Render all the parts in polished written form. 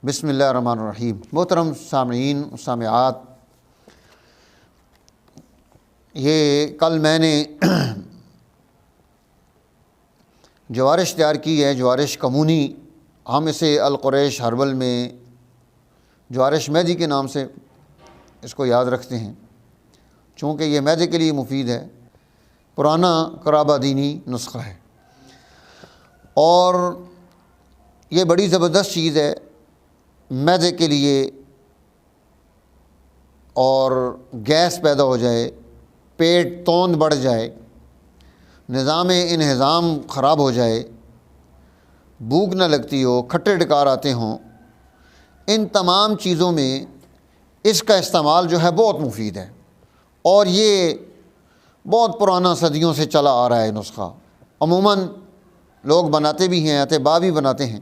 بسم اللہ الرحمن الرحیم۔ محترم سامعین سامعات، یہ کل میں نے جوارش تیار کی ہے، جوارش کمونی، ہم اسے القریش ہربل میں جوارش میدی کے نام سے اس کو یاد رکھتے ہیں، چونکہ یہ معدے کے لیے مفید ہے، پرانا قرابہ دینی نسخہ ہے اور یہ بڑی زبردست چیز ہے معدے کے لیے، اور گیس پیدا ہو جائے، پیٹ توند بڑھ جائے، نظام انہضام خراب ہو جائے، بھوک نہ لگتی ہو، کھٹے ڈکار آتے ہوں، ان تمام چیزوں میں اس کا استعمال جو ہے بہت مفید ہے، اور یہ بہت پرانا صدیوں سے چلا آ رہا ہے نسخہ۔ عموماً لوگ بناتے بھی ہیں، اتباع بھی بناتے ہیں،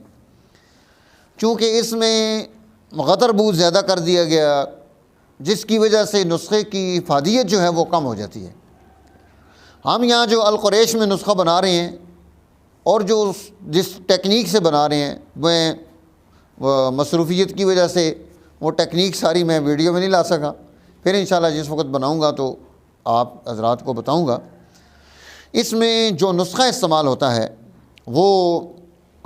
چونکہ اس میں غدر بوجھ زیادہ کر دیا گیا، جس کی وجہ سے نسخے کی افادیت جو ہے وہ کم ہو جاتی ہے۔ ہم یہاں جو القریش میں نسخہ بنا رہے ہیں اور جس ٹیکنیک سے بنا رہے ہیں، وہ مصروفیت کی وجہ سے وہ ٹیکنیک ساری میں ویڈیو میں نہیں لا سکا، پھر انشاءاللہ جس وقت بناؤں گا تو آپ حضرات کو بتاؤں گا۔ اس میں جو نسخہ استعمال ہوتا ہے وہ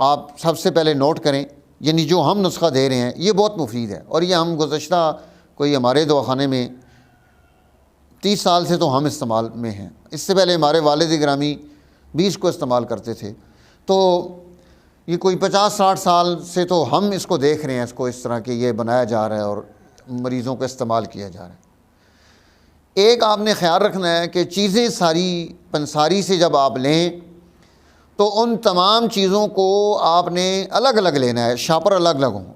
آپ سب سے پہلے نوٹ کریں، یعنی جو ہم نسخہ دے رہے ہیں یہ بہت مفید ہے، اور یہ ہم گزشتہ کوئی ہمارے دواخانے میں 30 سال سے تو ہم استعمال میں ہیں، اس سے پہلے ہمارے والد گرامی بھی اس کو استعمال کرتے تھے، تو یہ کوئی 50-60 سال سے تو ہم اس کو دیکھ رہے ہیں، اس کو اس طرح کہ یہ بنایا جا رہا ہے اور مریضوں کو استعمال کیا جا رہا ہے۔ ایک آپ نے خیال رکھنا ہے کہ چیزیں ساری پنساری سے جب آپ لیں تو ان تمام چیزوں کو آپ نے الگ الگ لینا ہے، شاپر الگ الگ ہوں،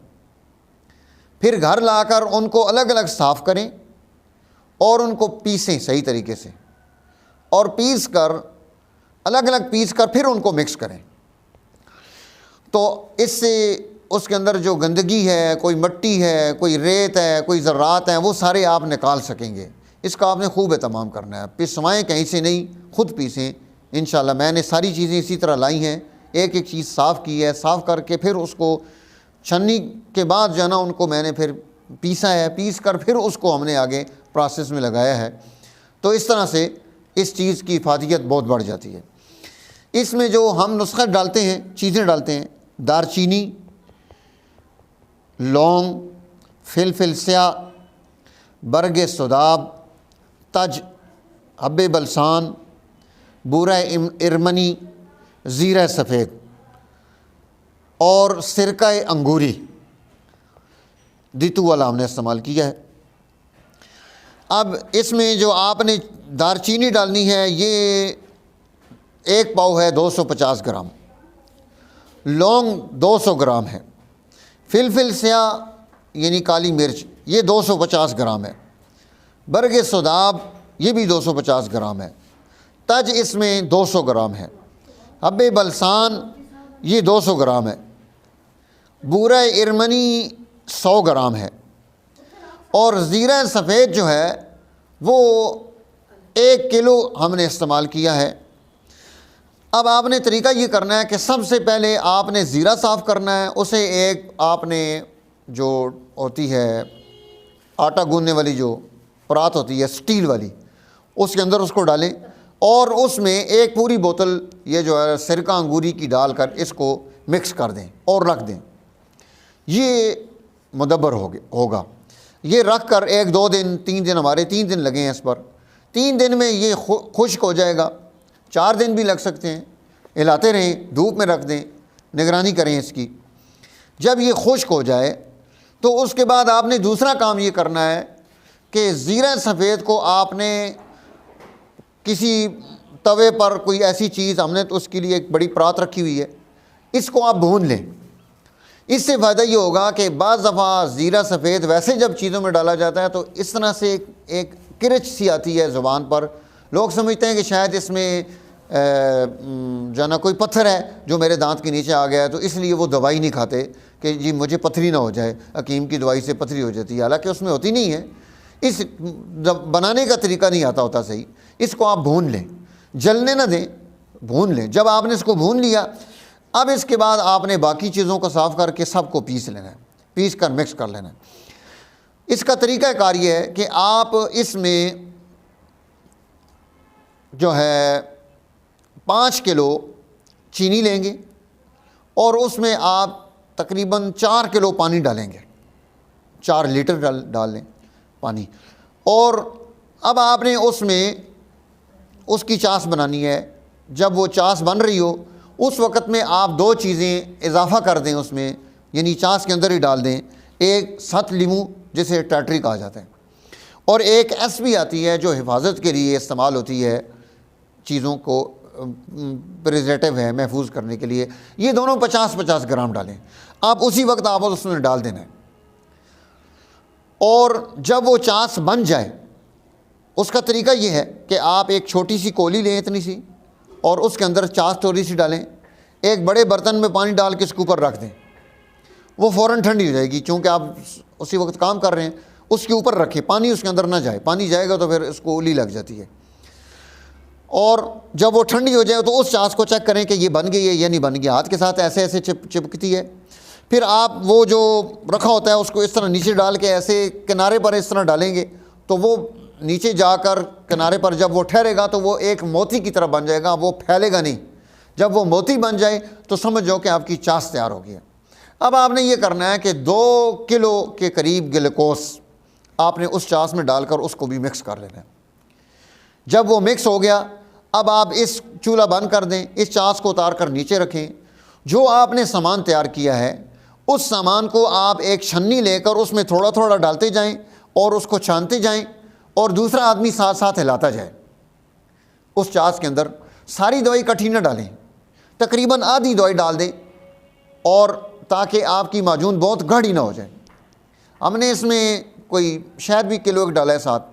پھر گھر لا کر ان کو الگ الگ صاف کریں اور ان کو پیسیں صحیح طریقے سے، اور پیس کر الگ الگ پیس کر پھر ان کو مکس کریں، تو اس سے اس کے اندر جو گندگی ہے، کوئی مٹی ہے، کوئی ریت ہے، کوئی ذرات ہیں، وہ سارے آپ نکال سکیں گے۔ اس کا آپ نے خوب اہتمام کرنا ہے، پسوائیں کہیں سے نہیں، خود پیسیں انشاءاللہ۔ میں نے ساری چیزیں اسی طرح لائی ہیں، ایک ایک چیز صاف کی ہے، صاف کر کے پھر اس کو چھنی کے بعد جو ہے نا ان کو میں نے پھر پیسا ہے، پیس کر پھر اس کو ہم نے آگے پروسیس میں لگایا ہے، تو اس طرح سے اس چیز کی افادیت بہت بڑھ جاتی ہے۔ اس میں جو ہم نسخہ ڈالتے ہیں، چیزیں ڈالتے ہیں، دار چینی، لونگ، فلفل سیاہ، برگ سداب، تج، حب بلسان، بورہ ارمنی، زیرہ سفید اور سرکہ انگوری، دیتو والا ہم نے استعمال کیا ہے۔ اب اس میں جو آپ نے دار چینی ڈالنی ہے، یہ 1 پاؤ ہے 250 گرام، لونگ 200 گرام ہے، فلفل سیاہ یعنی کالی مرچ یہ 250 گرام ہے، برگ سداب یہ بھی 250 گرام ہے، تج اس میں 200 گرام ہے، حب بلسان یہ 200 گرام ہے، بورہ ارمنی 100 گرام ہے، اور زیرہ سفید جو ہے وہ 1 کلو ہم نے استعمال کیا ہے۔ اب آپ نے طریقہ یہ کرنا ہے کہ سب سے پہلے آپ نے زیرہ صاف کرنا ہے، اسے ایک آپ نے جو ہوتی ہے آٹا گوندنے والی جو پرات ہوتی ہے سٹیل والی، اس کے اندر اس کو ڈالیں، اور اس میں 1 پوری بوتل یہ جو ہے سرکہ انگوری کی ڈال کر اس کو مکس کر دیں اور رکھ دیں۔ یہ مدبر ہوگا، یہ رکھ کر 1-2 دن 3 دن، ہمارے 3 دن لگے ہیں اس پر، 3 دن میں یہ خشک ہو جائے گا، 4 دن بھی لگ سکتے ہیں، ہلاتے رہیں، دھوپ میں رکھ دیں، نگرانی کریں اس کی۔ جب یہ خشک ہو جائے تو اس کے بعد آپ نے دوسرا کام یہ کرنا ہے کہ زیرہ سفید کو آپ نے کسی توے پر کوئی ایسی چیز، ہم نے تو اس کے لیے ایک بڑی پرات رکھی ہوئی ہے، اس کو آپ بھون لیں۔ اس سے فائدہ یہ ہوگا کہ بعض دفعہ زیرہ سفید ویسے جب چیزوں میں ڈالا جاتا ہے تو اس طرح سے ایک کرچ سی آتی ہے زبان پر، لوگ سمجھتے ہیں کہ شاید اس میں جو ہے نا کوئی پتھر ہے جو میرے دانت کے نیچے آ گیا ہے، تو اس لیے وہ دوائی نہیں کھاتے کہ جی مجھے پتھری نہ ہو جائے، حکیم کی دوائی سے پتھری ہو جاتی ہے، حالانکہ اس میں ہوتی نہیں ہے، اس بنانے کا طریقہ نہیں آتا ہوتا صحیح۔ اس کو آپ بھون لیں، جلنے نہ دیں، بھون لیں۔ جب آپ نے اس کو بھون لیا، اب اس کے بعد آپ نے باقی چیزوں کو صاف کر کے سب کو پیس لینا ہے۔ پیس کر مکس کر لینا ہے۔ اس کا طریقہ کار یہ ہے کہ آپ اس میں جو ہے 5 کلو چینی لیں گے اور اس میں آپ تقریباً 4 کلو پانی ڈالیں گے، 4 لیٹر ڈال لیں پانی، اور اب آپ نے اس میں اس کی چاس بنانی ہے۔ جب وہ چاس بن رہی ہو اس وقت میں آپ 2 چیزیں اضافہ کر دیں اس میں، یعنی چاس کے اندر ہی ڈال دیں، ایک 7 لیمو جسے ٹیٹری کہا جاتا ہے، اور ایک ایس بھی آتی ہے جو حفاظت کے لیے استعمال ہوتی ہے، چیزوں کو پریزرٹیو ہے محفوظ کرنے کے لیے۔ یہ دونوں 50-50 گرام ڈالیں، آپ اسی وقت آپ اس میں ڈال دینا ہے، اور جب وہ چاس بن جائے اس کا طریقہ یہ ہے کہ آپ ایک چھوٹی سی کولی لیں اتنی سی، اور اس کے اندر چاس تھوڑی سی ڈالیں، ایک بڑے برتن میں پانی ڈال کے اس کے اوپر رکھ دیں، وہ فوراً ٹھنڈی ہو جائے گی، چونکہ آپ اسی وقت کام کر رہے ہیں۔ اس کے اوپر رکھیں، پانی اس کے اندر نہ جائے، پانی جائے گا تو پھر اس کو الی لگ جاتی ہے، اور جب وہ ٹھنڈی ہو جائے تو اس چاس کو چیک کریں کہ یہ بن گئی ہے یا نہیں بن گئی، ہاتھ کے ساتھ ایسے ایسے چپکتی ہے، پھر آپ وہ جو رکھا ہوتا ہے اس کو اس طرح نیچے ڈال کے ایسے کنارے پر اس طرح ڈالیں گے تو وہ نیچے جا کر کنارے پر جب وہ ٹھہرے گا تو وہ ایک موتی کی طرح بن جائے گا، وہ پھیلے گا نہیں۔ جب وہ موتی بن جائے تو سمجھ جاؤ کہ آپ کی چاس تیار ہو گئی ہے۔ اب آپ نے یہ کرنا ہے کہ 2 کلو کے قریب گلوکوز آپ نے اس چاس میں ڈال کر اس کو بھی مکس کر لینا ہے۔ جب وہ مکس ہو گیا اب آپ اس چولہا بند کر دیں، اس چاس کو اتار کر نیچے رکھیں، جو آپ نے سامان تیار کیا ہے اس سامان کو آپ ایک چھنی لے کر اس میں تھوڑا تھوڑا ڈالتے جائیں اور اس کو چھانتے جائیں، اور دوسرا آدمی ساتھ ساتھ ہلاتا جائے۔ اس چاس کے اندر ساری دوائی کٹھی نہ ڈالیں، تقریباً آدھی دوائی ڈال دیں، اور تاکہ آپ کی معجون بہت گاڑھی نہ ہو جائے۔ ہم نے اس میں کوئی شہد بھی کلو 1 ڈالا ہے ساتھ،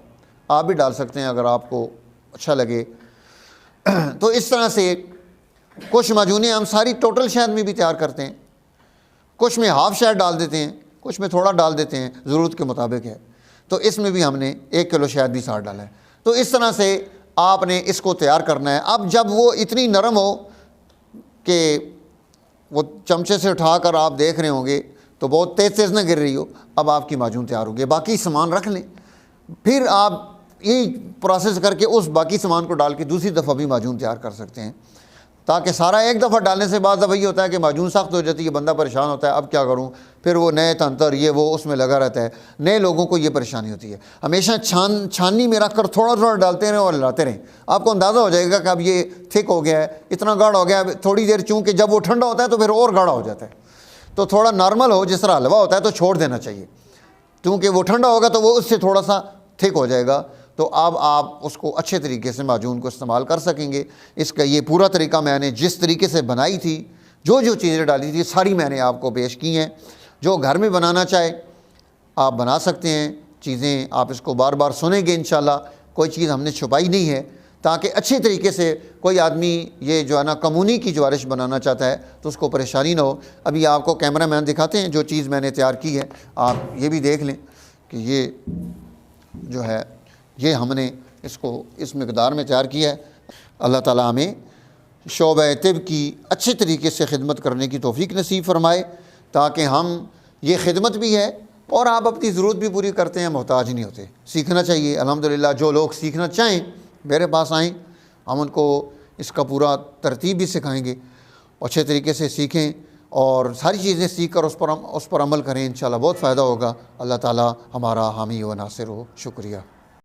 آپ بھی ڈال سکتے ہیں اگر آپ کو اچھا لگے۔ تو اس طرح سے کچھ معجونیں ہم ساری ٹوٹل شہد میں بھی تیار کرتے ہیں، کچھ میں ہاف شہد ڈال دیتے ہیں، کچھ میں تھوڑا ڈال دیتے ہیں، ضرورت کے مطابق ہے۔ تو اس میں بھی ہم نے 1 کلو شہد بھی ساتھ ڈالا ہے۔ تو اس طرح سے آپ نے اس کو تیار کرنا ہے۔ اب جب وہ اتنی نرم ہو کہ وہ چمچے سے اٹھا کر آپ دیکھ رہے ہوں گے تو بہت تیز تیز نہ گر رہی ہو، اب آپ کی معجون تیار ہوگی۔ باقی سامان رکھ لیں، پھر آپ یہی پروسیس کر کے اس باقی سامان کو ڈال کے دوسری دفعہ بھی معجون تیار کر سکتے ہیں، تاکہ سارا ایک دفعہ ڈالنے سے بعض دفعہ یہ ہوتا ہے کہ معجون سخت ہو جاتی ہے، بندہ پریشان ہوتا ہے اب کیا کروں، پھر وہ نئے تنتر یہ وہ اس میں لگا رہتا ہے۔ نئے لوگوں کو یہ پریشانی ہوتی ہے، ہمیشہ چھاننی میں رکھ کر تھوڑا تھوڑا ڈالتے رہیں اور ہلاتے رہیں، آپ کو اندازہ ہو جائے گا کہ اب یہ تھک ہو گیا ہے، اتنا گاڑھا ہو گیا ہے۔ تھوڑی دیر چونکہ جب وہ ٹھنڈا ہوتا ہے تو پھر اور گاڑھا ہو جاتا ہے، تو تھوڑا نارمل ہو جس طرح حلوہ ہوتا ہے تو چھوڑ دینا چاہیے، کیونکہ وہ ٹھنڈا ہوگا تو وہ اس سے تھوڑا سا تھک ہو جائے گا، تو اب آپ اس کو اچھے طریقے سے معجون کو استعمال کر سکیں گے۔ اس کا یہ پورا طریقہ میں نے جس طریقے سے بنائی تھی، جو جو چیزیں ڈالی تھی ساری میں نے آپ کو پیش کی ہیں۔ جو گھر میں بنانا چاہے آپ بنا سکتے ہیں چیزیں، آپ اس کو بار بار سنیں گے انشاءاللہ، کوئی چیز ہم نے چھپائی نہیں ہے، تاکہ اچھے طریقے سے کوئی آدمی یہ جو ہے نا کمونی کی جوارش بنانا چاہتا ہے تو اس کو پریشانی نہ ہو۔ ابھی آپ کو کیمرہ مین دکھاتے ہیں جو چیز میں نے تیار کی ہے، آپ یہ بھی دیکھ لیں کہ یہ جو ہے یہ ہم نے اس کو اس مقدار میں تیار کیا ہے۔ اللہ تعالیٰ ہمیں شعبہ طب کی اچھے طریقے سے خدمت کرنے کی توفیق نصیب فرمائے، تاکہ ہم یہ خدمت بھی ہے اور آپ اپنی ضرورت بھی پوری کرتے ہیں، محتاج نہیں ہوتے۔ سیکھنا چاہیے الحمدللہ، جو لوگ سیکھنا چاہیں میرے پاس آئیں، ہم ان کو اس کا پورا ترتیب بھی سکھائیں گے، اچھے طریقے سے سیکھیں اور ساری چیزیں سیکھ کر اس پر عمل کریں، انشاءاللہ بہت فائدہ ہوگا۔ اللہ تعالیٰ ہمارا حامی و ناصر ہو۔ شکریہ۔